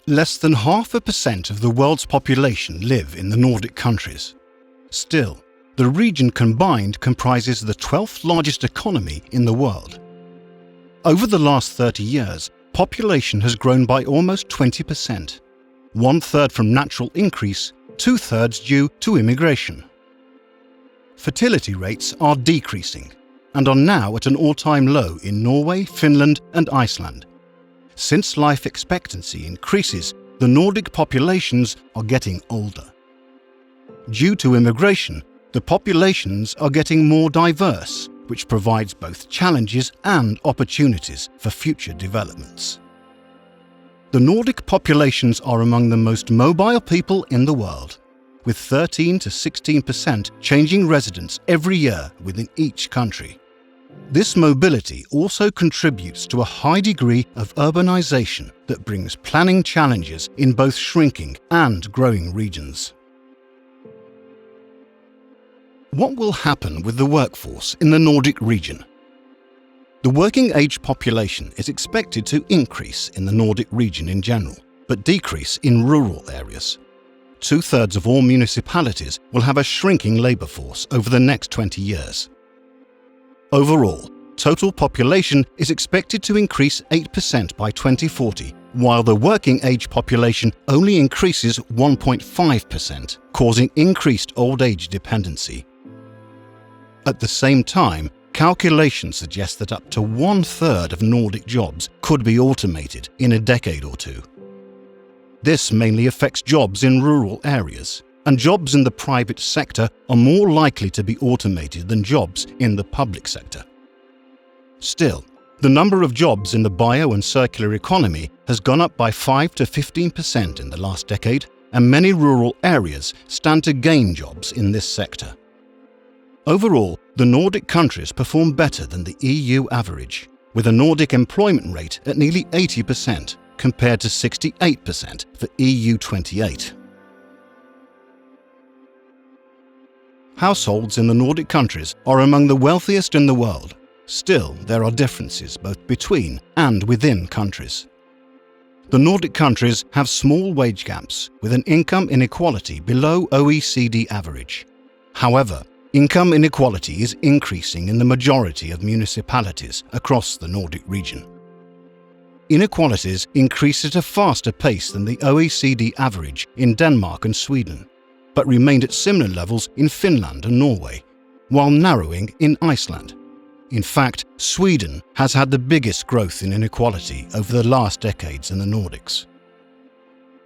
Less than 0.5% of the world's population live in the Nordic countries. Still, the region combined comprises the 12th largest economy in the world. Over the last 30 years, population has grown by almost 20%, 1/3 from natural increase, 2/3 due to immigration. Fertility rates are decreasing and are now at an all-time low in Norway, Finland and Iceland. Since life expectancy increases, the Nordic populations are getting older. Due to immigration, the populations are getting more diverse, which provides both challenges and opportunities for future developments. The Nordic populations are among the most mobile people in the world, with 13 to 16% changing residence every year within each country. This mobility also contributes to a high degree of urbanization that brings planning challenges in both shrinking and growing regions. What will happen with the workforce in the Nordic region? The working age population is expected to increase in the Nordic region in general, but decrease in rural areas. 2/3 of all municipalities will have a shrinking labour force over the next 20 years. Overall, total population is expected to increase 8% by 2040, while the working age population only increases 1.5%, causing increased old age dependency. At the same time, calculations suggest that up to 1/3 of Nordic jobs could be automated in a decade or two. This mainly affects jobs in rural areas, and jobs in the private sector are more likely to be automated than jobs in the public sector. Still, the number of jobs in the bio and circular economy has gone up by 5 to 15% in the last decade, and many rural areas stand to gain jobs in this sector. Overall, the Nordic countries perform better than the EU average, with a Nordic employment rate at nearly 80% compared to 68% for EU 28. Households in the Nordic countries are among the wealthiest in the world. Still, there are differences both between and within countries. The Nordic countries have small wage gaps with an income inequality below OECD average. However, income inequality is increasing in the majority of municipalities across the Nordic region. Inequalities increased at a faster pace than the OECD average in Denmark and Sweden, but remained at similar levels in Finland and Norway, while narrowing in Iceland. In fact, Sweden has had the biggest growth in inequality over the last decades in the Nordics.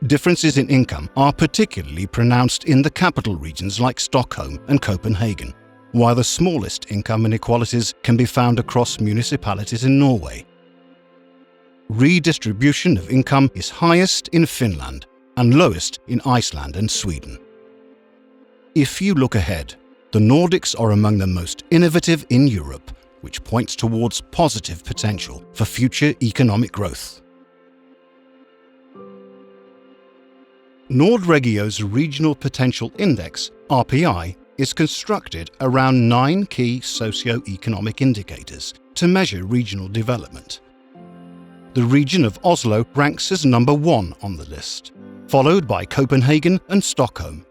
Differences in income are particularly pronounced in the capital regions like Stockholm and Copenhagen, while the smallest income inequalities can be found across municipalities in Norway. Redistribution of income is highest in Finland and lowest in Iceland and Sweden. If you look ahead, the Nordics are among the most innovative in Europe, which points towards positive potential for future economic growth. Nordregio's Regional Potential Index, RPI, is constructed around 9 key socio-economic indicators to measure regional development. The region of Oslo ranks as number 1 on the list, followed by Copenhagen and Stockholm.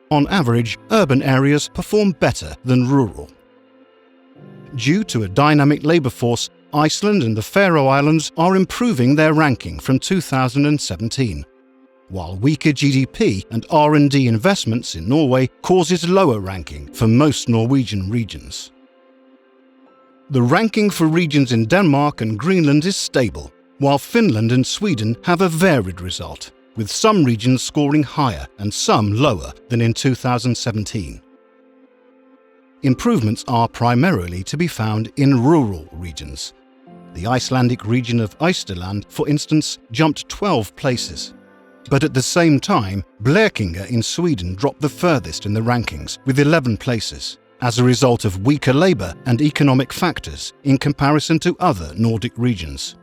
On average, urban areas perform better than rural. Due to a dynamic labour force, Iceland and the Faroe Islands are improving their ranking from 2017, while weaker GDP and R&D investments in Norway causes lower ranking for most Norwegian regions. The ranking for regions in Denmark and Greenland is stable, while Finland and Sweden have a varied result, with some regions scoring higher and some lower than in 2017. Improvements are primarily to be found in rural regions. The Icelandic region of Østerland, for instance, jumped 12 places. But at the same time, Blekinge in Sweden dropped the furthest in the rankings with 11 places, as a result of weaker labour and economic factors in comparison to other Nordic regions.